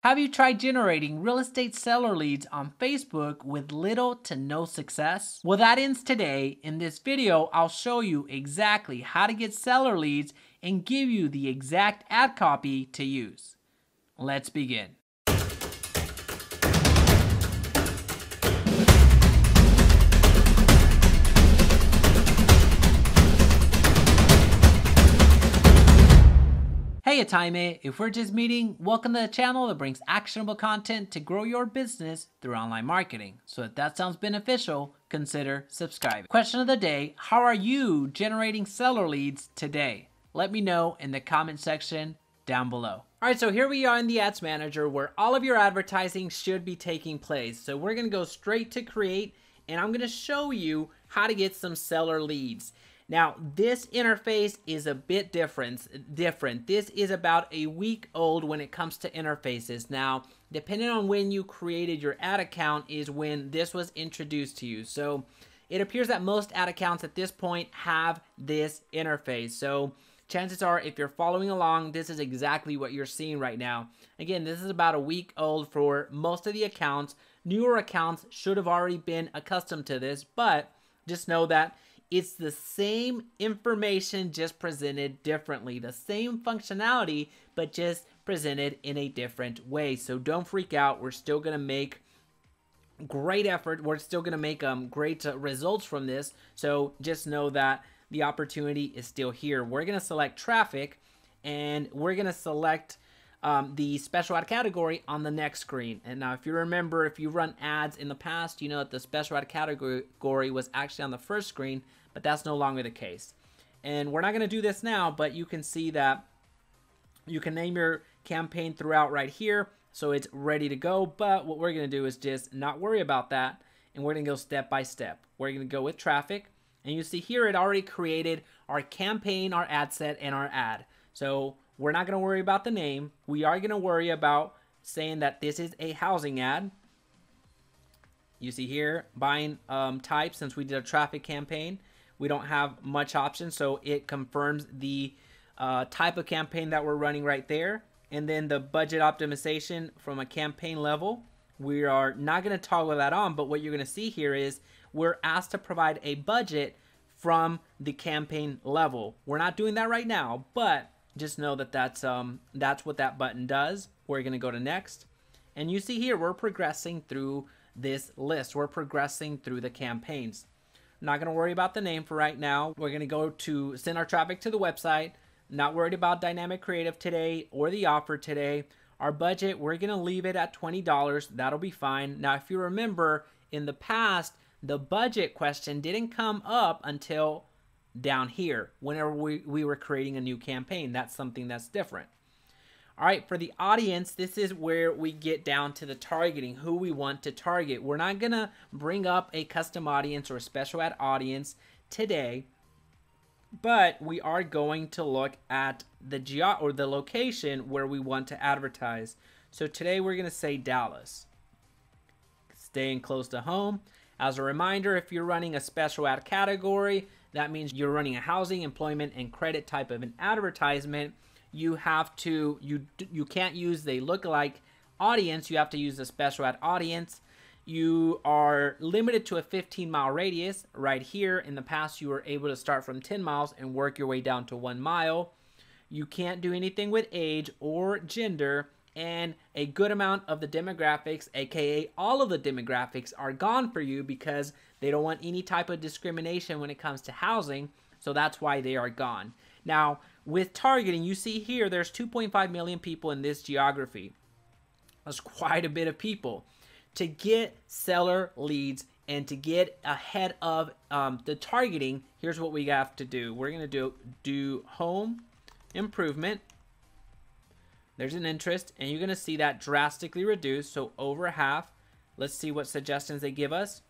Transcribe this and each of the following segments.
Have you tried generating real estate seller leads on Facebook with little to no success? Well, that ends today. In this video, I'll show you exactly how to get seller leads and give you the exact ad copy to use. Let's begin. Hey, it's Jaime. If we're just meeting, welcome to the channel that brings actionable content to grow your business through online marketing. So if that sounds beneficial, consider subscribing. Question of the day, how are you generating seller leads today? Let me know in the comment section down below. All right, so here we are in the Ads Manager where all of your advertising should be taking place. So we're gonna go straight to create and I'm gonna show you how to get some seller leads. Now, this interface is a bit different. This is about a week old when it comes to interfaces. Now, depending on when you created your ad account is when this was introduced to you. So it appears that most ad accounts at this point have this interface. So chances are, if you're following along, this is exactly what you're seeing right now. Again, this is about a week old for most of the accounts. Newer accounts should have already been accustomed to this, but just know that it's the same information, just presented differently. The same functionality, but just presented in a different way. So don't freak out. We're still going to make great effort. We're still going to make great results from this. So just know that the opportunity is still here. We're going to select traffic and we're going to select the special ad category on the next screen. And now if you remember, if you run ads in the past, you know that the special ad category was actually on the first screen, but that's no longer the case. And we're not going to do this now, but you can see that you can name your campaign throughout right here. So it's ready to go. But what we're going to do is just not worry about that. And we're going to go step by step. We're going to go with traffic. And you see here, it already created our campaign, our ad set, and our ad. So we're not going to worry about the name. We are going to worry about saying that this is a housing ad. You see here, buying type, since we did a traffic campaign, we don't have much option, so it confirms the type of campaign that we're running right there. And then the budget optimization from a campaign level, we are not going to toggle that on, but what you're going to see here is we're asked to provide a budget from the campaign level. We're not doing that right now, but just know that that's what that button does. We're going to go to next. And you see here, we're progressing through this list. We're progressing through the campaigns. I'm not going to worry about the name for right now. We're going to go to send our traffic to the website. Not worried about dynamic creative today or the offer today. Our budget, we're going to leave it at $20. That'll be fine. Now, if you remember in the past, the budget question didn't come up until down here whenever we were creating a new campaign. That's something that's different. All right, for the audience, this is where we get down to the targeting, who we want to target. We're not gonna bring up a custom audience or a special ad audience today, but we are going to look at the location where we want to advertise. So today we're gonna say Dallas, staying close to home. As a reminder, if you're running a special ad category, that means you're running a housing, employment, and credit type of an advertisement. You have to, you can't use the lookalike audience. You have to use the special ad audience. You are limited to a 15-mile radius. Right here, in the past, you were able to start from 10 miles and work your way down to 1 mile. You can't do anything with age or gender. And a good amount of the demographics, aka all of the demographics, are gone for you because they don't want any type of discrimination when it comes to housing. So that's why they are gone. Now, with targeting, you see here, there's 2.5 million people in this geography. That's quite a bit of people. To get seller leads and to get ahead of the targeting, here's what we have to do. We're going to do home improvement. There's an interest, and you're going to see that drastically reduced, so over half. Let's see what suggestions they give us.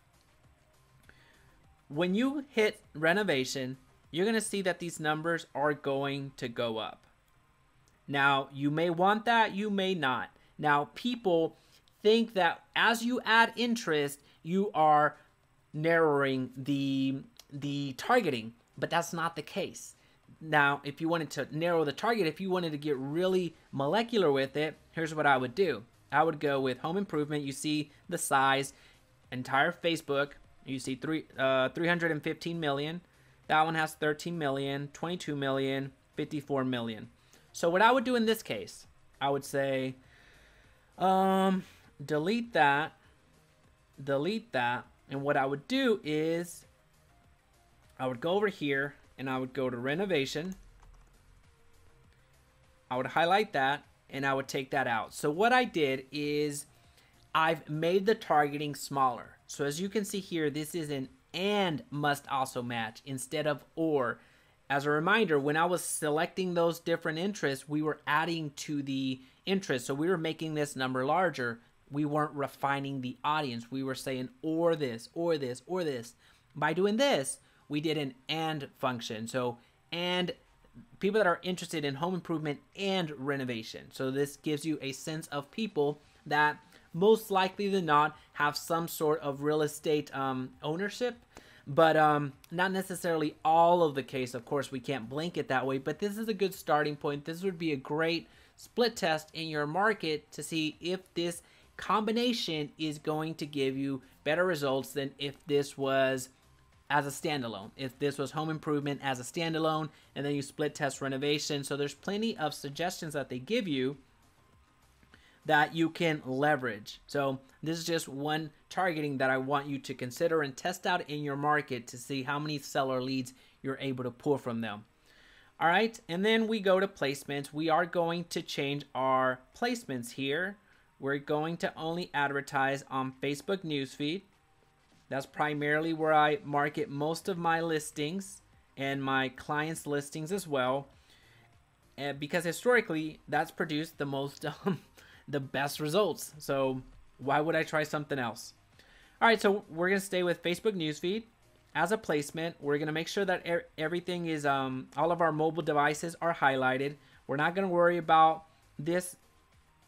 When you hit renovation, you're going to see that these numbers are going to go up. Now, you may want that, you may not. Now, people think that as you add interest, you are narrowing the targeting, but that's not the case. Now, if you wanted to narrow the target, if you wanted to get really molecular with it, here's what I would do. I would go with home improvement. You see the size, entire Facebook. You see 315 million. That one has 13 million, 22 million, 54 million. So what I would do in this case, I would say, delete that, and what I would do is I would go over here and I would go to renovation. I would highlight that and I would take that out. So what I did is I've made the targeting smaller. So as you can see here, this is an and must also match instead of or. As a reminder, when I was selecting those different interests, we were adding to the interest. So we were making this number larger. We weren't refining the audience. We were saying or this, or this, or this. By doing this, we did an and function. So and people that are interested in home improvement and renovation. So this gives you a sense of people that most likely than not have some sort of real estate ownership, but not necessarily all of the case. Of course, we can't blanket that way, but this is a good starting point. This would be a great split test in your market to see if this combination is going to give you better results than if this was as a standalone. If this was home improvement as a standalone, and then you split test renovation. So there's plenty of suggestions that they give you that you can leverage. So this is just one targeting that I want you to consider and test out in your market to see how many seller leads you're able to pull from them. All right, and then we go to placements. We are going to change our placements here. We're going to only advertise on Facebook newsfeed. That's primarily where I market most of my listings and my clients' listings as well. And because historically, that's produced the most the best results. So why would I try something else? All right, so we're gonna stay with Facebook newsfeed as a placement. We're gonna make sure that everything is all of our mobile devices are highlighted. We're not gonna worry about this.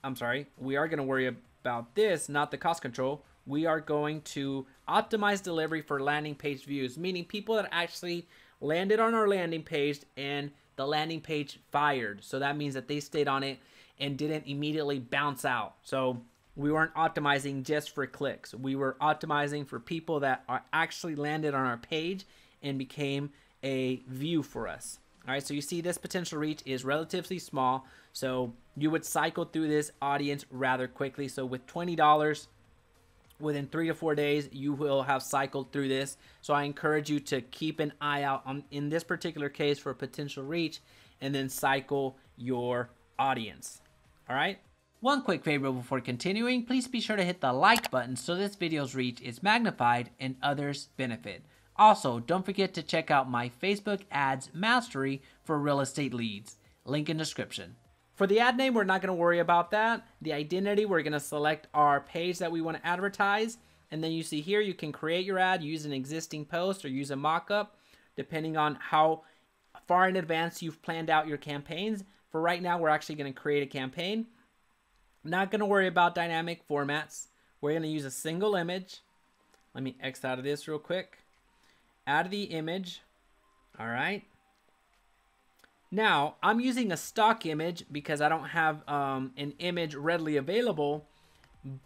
I'm sorry, we are gonna worry about this, not the cost control. We are going to optimize delivery for landing page views, meaning people that actually landed on our landing page and the landing page fired. So that means that they stayed on it and didn't immediately bounce out. So we weren't optimizing just for clicks. We were optimizing for people that are actually landed on our page and became a view for us. All right, so you see this potential reach is relatively small. So you would cycle through this audience rather quickly. So with $20, within 3 to 4 days, you will have cycled through this. So I encourage you to keep an eye out on, in this particular case, for potential reach, and then cycle your audience. All right. One quick favor before continuing, please be sure to hit the like button so this video's reach is magnified and others benefit. Also, don't forget to check out my Facebook Ads Mastery for real estate leads. Link in description. For the ad name, we're not going to worry about that. The identity, we're going to select our page that we want to advertise. And then you see here, you can create your ad, use an existing post, or use a mock-up, depending on how far in advance you've planned out your campaigns. For right now, we're actually going to create a campaign. Not going to worry about dynamic formats. We're going to use a single image. Let me X out of this real quick. Add the image. All right. Now, I'm using a stock image because I don't have an image readily available,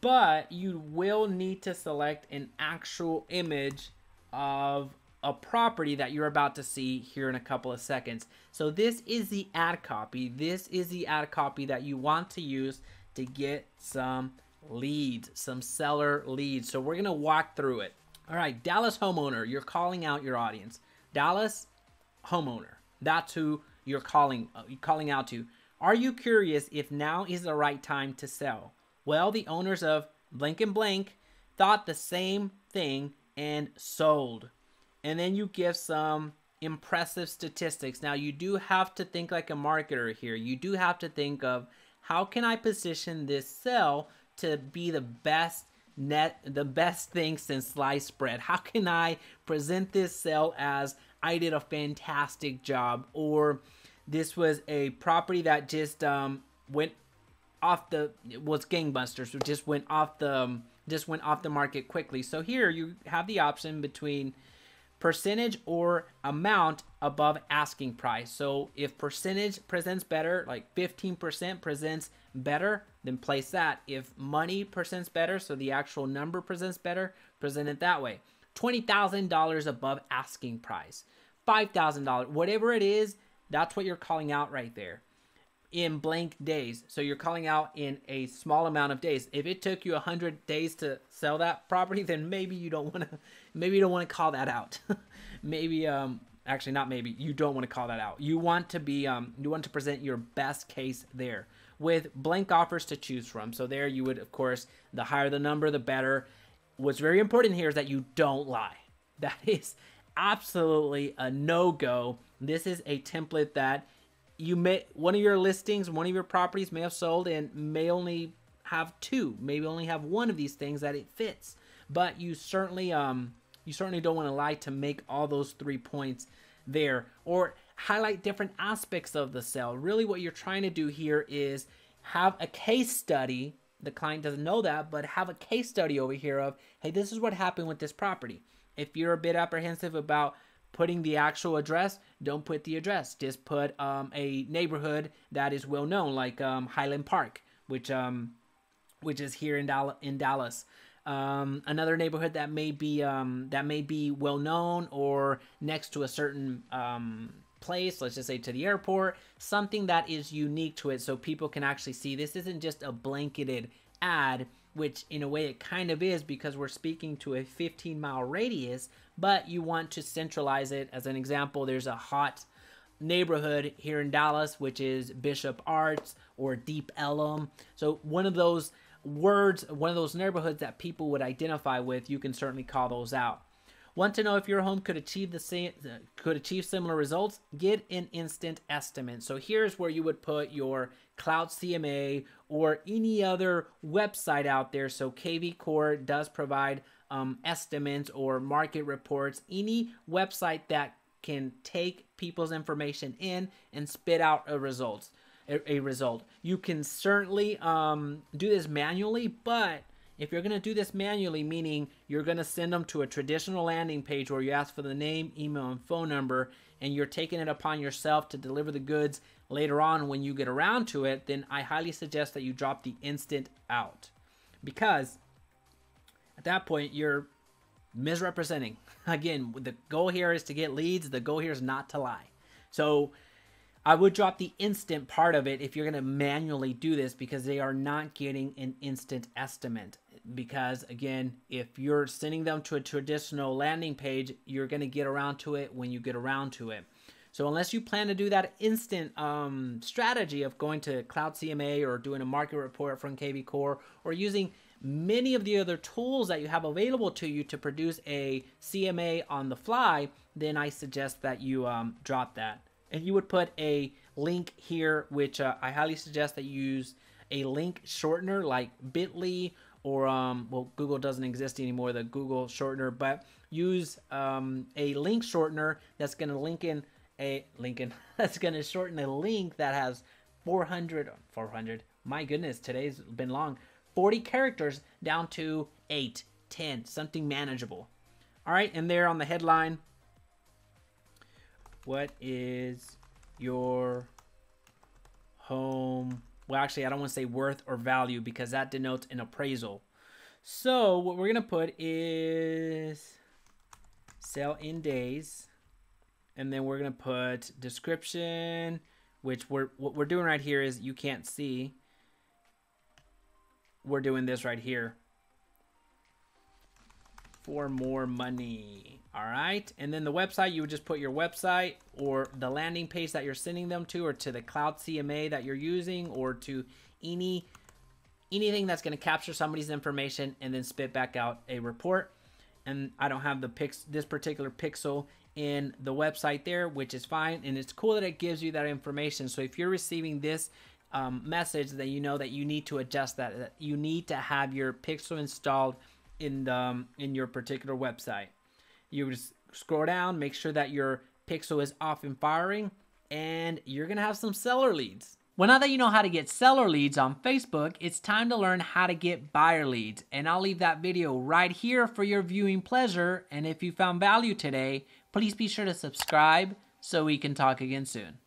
but you will need to select an actual image of a property that you're about to see here in a couple of seconds. So this is the ad copy. This is the ad copy that you want to use to get some leads, some seller leads. So we're gonna walk through it. All right, Dallas homeowner, you're calling out your audience. Dallas homeowner, that's who you're calling out to. Are you curious if now is the right time to sell? Well, the owners of blank and blank thought the same thing and sold. And then you give some impressive statistics. Now, you do have to think like a marketer here. You do have to think of, how can I position this sell to be the best thing since sliced bread? How can I present this sell as I did a fantastic job, or this was a property that just went off the, was gangbusters, so just went off the market quickly. So here you have the option between percentage or amount above asking price. So if percentage presents better, like 15% presents better, then place that. If money presents better, so the actual number presents better, present it that way. $20,000 above asking price, $5,000, whatever it is, that's what you're calling out right there. In blank days. So you're calling out in a small amount of days. If it took you 100 days to sell that property, then maybe you don't want to call that out. Maybe actually not maybe, you don't want to call that out. You want to be you want to present your best case there with blank offers to choose from. So there you would, of course, the higher the number, the better. What's very important here is that you don't lie. That is absolutely a no-go. This is a template that you may, one of your listings, one of your properties may have sold and may only have two, maybe only have one of these things that it fits. But you certainly don't want to lie to make all those 3 points there, or highlight different aspects of the sale. Really what you're trying to do here is have a case study. The client doesn't know that, but have a case study over here of, hey, this is what happened with this property. If you're a bit apprehensive about putting the actual address, don't put the address. Just put a neighborhood that is well known, like Highland Park, which is here in Dallas. Another neighborhood that may be well known or next to a certain place, let's just say to the airport, something that is unique to it so people can actually see this isn't just a blanketed ad, which in a way it kind of is because we're speaking to a 15-mile radius, but you want to centralize it. As an example, there's a hot neighborhood here in Dallas, which is Bishop Arts or Deep Ellum. So one of those words, one of those neighborhoods that people would identify with, you can certainly call those out. Want to know if your home could achieve similar results? Get an instant estimate. So here's where you would put your Cloud CMA or any other website out there. So KV Core does provide estimates or market reports. Any website that can take people's information in and spit out a result. You can certainly do this manually, but if you're going to do this manually, meaning you're going to send them to a traditional landing page where you ask for the name, email, and phone number, and you're taking it upon yourself to deliver the goods later on when you get around to it, then I highly suggest that you drop the instant out. Because at that point, you're misrepresenting. Again, the goal here is to get leads. The goal here is not to lie. So I would drop the instant part of it if you're going to manually do this, because they are not getting an instant estimate. Because again, if you're sending them to a traditional landing page, you're going to get around to it when you get around to it. So unless you plan to do that instant strategy of going to Cloud CMA or doing a market report from KV Core or using many of the other tools that you have available to you to produce a CMA on the fly, then I suggest that you drop that. And you would put a link here, which I highly suggest that you use a link shortener like Bitly or, well, Google doesn't exist anymore, the Google shortener, but use a link shortener that's going to that's going to shorten a link that has 400, my goodness, today's been long, 40 characters down to 8, 10, something manageable. All right, and there on the headline, what is your home? Well, actually, I don't want to say worth or value because that denotes an appraisal. So what we're going to put is sell in days. And then we're going to put description, which what we're doing right here is you can't see. We're doing this right here. For more money. All right. And then the website, you would just put your website or the landing page that you're sending them to, or to the Cloud CMA that you're using, or to anything that's going to capture somebody's information and then spit back out a report. And I don't have this particular pixel in the website there, which is fine. And it's cool that it gives you that information. So if you're receiving this message, then you know that you need to adjust that you need to have your pixel installed in your particular website. You just scroll down, make sure that your pixel is off and firing, and you're gonna have some seller leads. Well, now that you know how to get seller leads on Facebook, it's time to learn how to get buyer leads. And I'll leave that video right here for your viewing pleasure. And if you found value today, please be sure to subscribe so we can talk again soon.